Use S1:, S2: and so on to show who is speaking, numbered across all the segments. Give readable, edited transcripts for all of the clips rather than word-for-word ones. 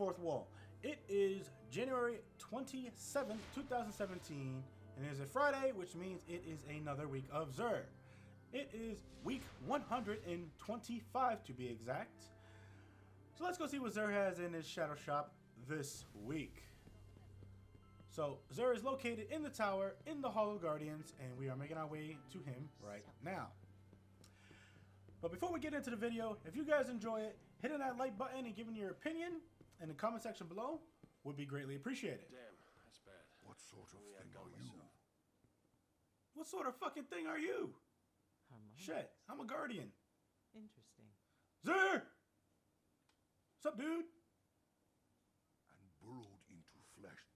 S1: fourth wall. It is January 27th, 2017, and it is a Friday, which means it is another week of Xur. It is week 125 to be exact. So let's go see what Xur has in his shadow shop this week. So Xur is located in the tower in the Hall of Guardians, and we are making our way to him right now. But before we get into the video, if you guys enjoy it, hitting that like button and giving your opinion in the comment section below would be greatly appreciated.
S2: Damn, that's bad.
S3: What sort of thing are you?
S1: What sort of fucking thing are you?
S4: Harmonious.
S1: Shit, I'm a guardian.
S4: Interesting.
S1: Xur! What's up, dude?
S3: And burrowed into flesh.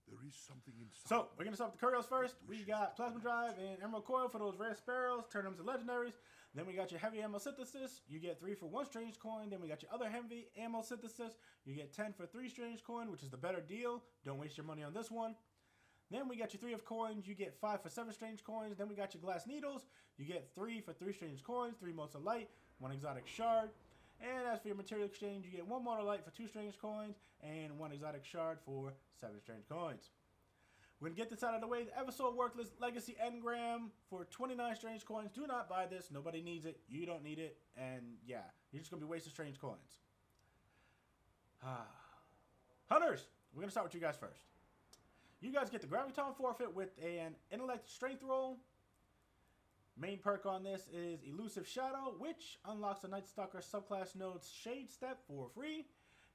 S3: There is something inside.
S1: So, we're going to start with the Curios first. We got Plasma Drive and Emerald Coil for those rare sparrows. Turn them to legendaries. Then we got your Heavy Ammo Synthesis. You get 3 for 1 Strange Coin. Then we got your other Heavy Ammo Synthesis. You get 10 for 3 Strange Coin, which is the better deal. Don't waste your money on this one. Then we got your 3 of Coins. You get 5 for 7 Strange Coins. Then we got your Glass Needles. You get 3 for 3 Strange Coins, 3 Motes of Light, 1 Exotic Shard. And as for your Material Exchange, you get 1 Mote of Light for 2 Strange Coins and 1 Exotic Shard for 7 Strange Coins. We're going to get this out of the way. The ever so worthless Legacy Engram for 29 Strange Coins. Do not buy this. Nobody needs it. You don't need it. And yeah, you're just going to be wasting Strange Coins. Hunters, we're going to start with you guys first. You guys get the Graviton Forfeit with an Intellect Strength roll. Main perk on this is Elusive Shadow, which unlocks the Night Stalker subclass node's Shade Step for free,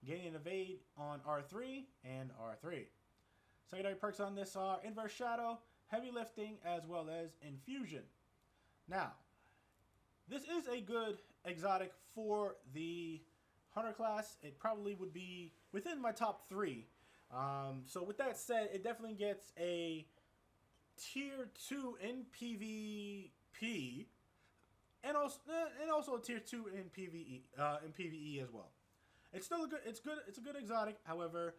S1: gaining Evade on R3 and R3. Secondary perks on this are Inverse Shadow, Heavy Lifting, as well as Infusion. Now, this is a good exotic for the Hunter class. It probably would be within my top 3. So with that said, it definitely gets a tier 2 in PvP, and also a tier 2 in PvE as well. It's still a good. It's a good exotic. However,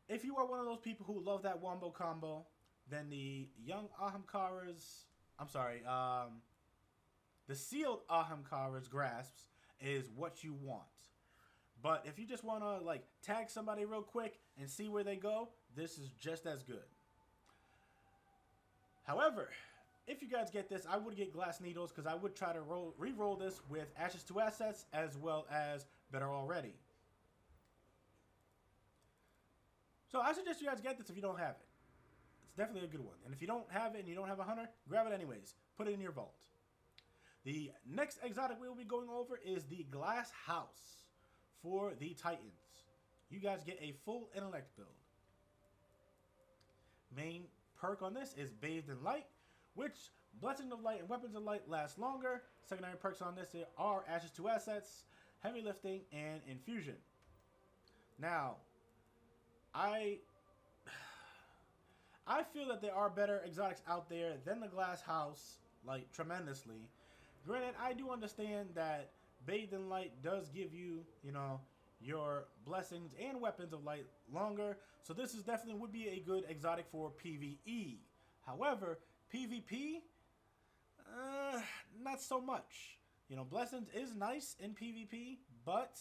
S1: if you are one of those people who love that wombo combo, then the young Ahamkara's, the sealed Ahamkara's grasps is what you want. But if you just want to like tag somebody real quick and see where they go, this is just as good. However, if you guys get this, I would get Glass Needles because I would try to re-roll this with Ashes to Assets as well as Better Already. So I suggest you guys get this if you don't have it. It's definitely a good one. And if you don't have it and you don't have a hunter, grab it anyways. Put it in your vault. The next exotic we will be going over is the Glasshouse for the Titans. You guys get a full intellect build. Main perk on this is Bathed in Light, which Blessing of Light and Weapons of Light last longer. Secondary perks on this are Ashes to Assets, Heavy Lifting, and Infusion. Now, I feel that there are better exotics out there than the Glasshouse, like tremendously. Granted, I do understand that Bathed in Light does give you, you know, your blessings and weapons of light longer. So this is definitely would be a good exotic for PvE. However, PvP, not so much. You know, blessings is nice in PvP, but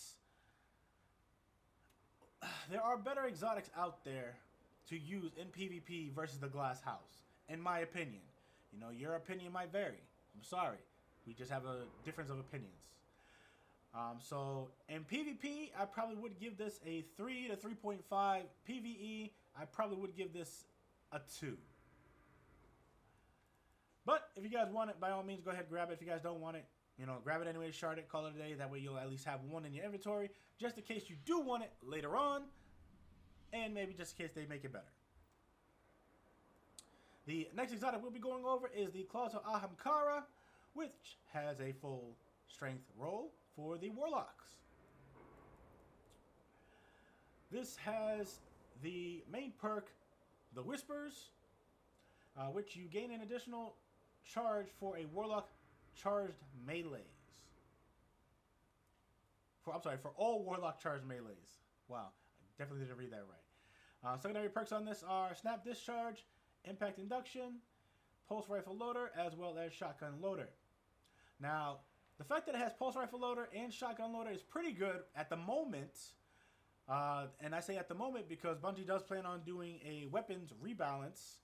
S1: there are better exotics out there to use in PvP versus the Glasshouse, in my opinion. You know, your opinion might vary. I'm sorry. We just have a difference of opinions. So in PvP, I probably would give this a 3 to 3.5. PvE, I probably would give this a 2. But if you guys want it, by all means, go ahead and grab it. If you guys don't want it, you know, grab it anyway, shard it, call it a day. That way you'll at least have one in your inventory, just in case you do want it later on, and maybe just in case they make it better. The next exotic we'll be going over is the Claws of Ahamkara, which has a full strength roll for the Warlocks. This has the main perk, the Whispers, which you gain an additional charge for a Warlock charged melees. For all Warlock charged melees. Wow, I definitely didn't read that right. Secondary perks on this are Snap Discharge, Impact Induction, Pulse Rifle Loader, as well as Shotgun Loader. Now, the fact that it has Pulse Rifle Loader and Shotgun Loader is pretty good at the moment, And I say at the moment because Bungie does plan on doing a weapons rebalance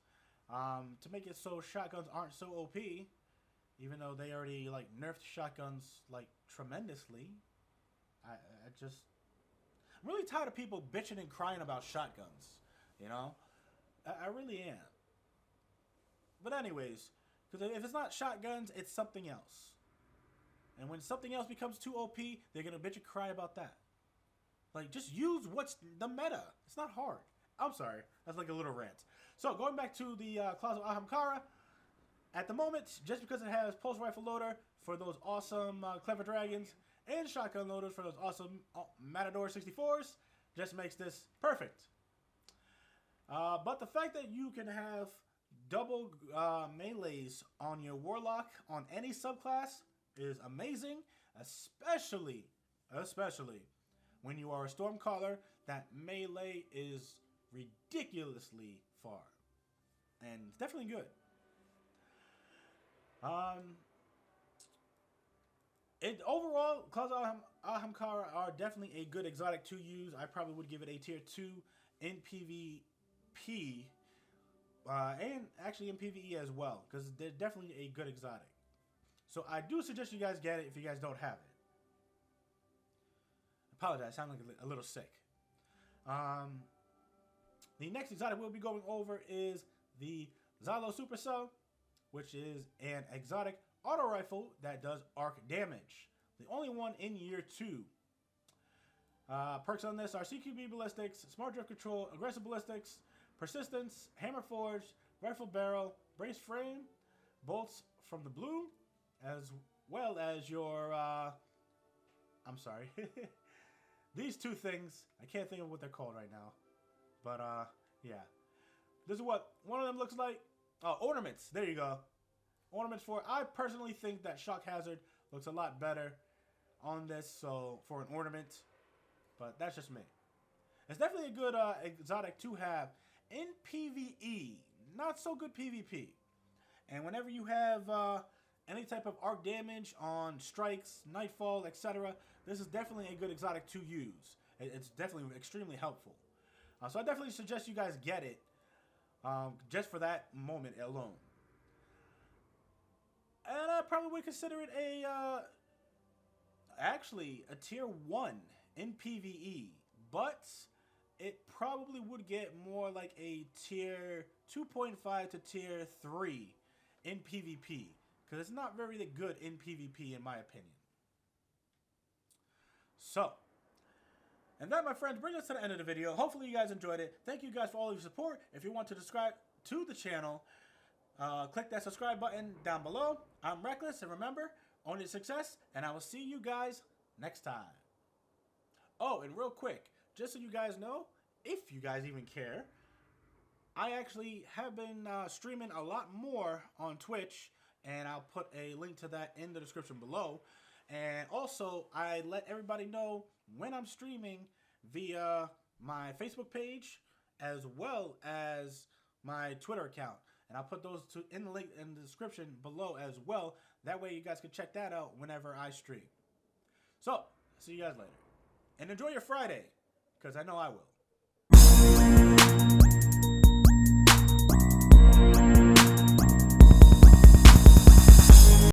S1: to make it so shotguns aren't so OP, even though they already like nerfed shotguns like tremendously. I'm really tired of people bitching and crying about shotguns. You know, I really am. But anyways, because if it's not shotguns, it's something else. And when something else becomes too OP, they're gonna bitch and cry about that. Like, just use what's the meta. It's not hard. I'm sorry. That's like a little rant. So, going back to the Closet of Ahamkara, at the moment, just because it has pulse rifle loader for those awesome Clever Dragons and shotgun loaders for those awesome Matador 64s, just makes this perfect. But the fact that you can have double melees on your Warlock on any subclass is amazing, especially when you are a Stormcaller. That melee is ridiculously far, and it's definitely good. Overall, Clouds of Ahamkara are definitely a good exotic to use. I probably would give it a tier 2 in PvP, and actually in PvE as well, because they're definitely a good exotic. So I do suggest you guys get it if you guys don't have it. Apologize, I sound like a little sick. The next exotic we'll be going over is the Zhalo Supercell, which is an exotic auto rifle that does arc damage. The only one in year 2. Perks on this are CQB ballistics, smart drift control, aggressive ballistics, persistence, hammer forge, rifle barrel, brace frame, bolts from the blue, as well as your, I'm sorry. These two things, I can't think of what they're called right now. But, yeah. This is what one of them looks like. Oh, ornaments. There you go. Ornaments for, I personally think that Shock Hazard looks a lot better on this, so, for an ornament. But that's just me. It's definitely a good exotic to have in PvE. Not so good PvP. And whenever you have any type of arc damage on strikes, nightfall, etc., this is definitely a good exotic to use. It's definitely extremely helpful. So I definitely suggest you guys get it just for that moment alone. And I probably would consider it actually a tier 1 in PvE, but it probably would get more like a tier 2.5 to tier 3 in PvP, because it's not very good in PvP in my opinion. So, and that, my friends, brings us to the end of the video. Hopefully you guys enjoyed it. Thank you guys for all of your support. If you want to subscribe to the channel, click that subscribe button down below. I'm Reckless, and remember, own your success, and I will see you guys next time. Oh, and real quick, just so you guys know, if you guys even care, I actually have been streaming a lot more on Twitch, and I'll put a link to that in the description below. And also, I let everybody know when I'm streaming via my Facebook page as well as my Twitter account. And I'll put those two in the link in the description below as well. That way you guys can check that out whenever I stream. So, see you guys later. And enjoy your Friday, because I know I will.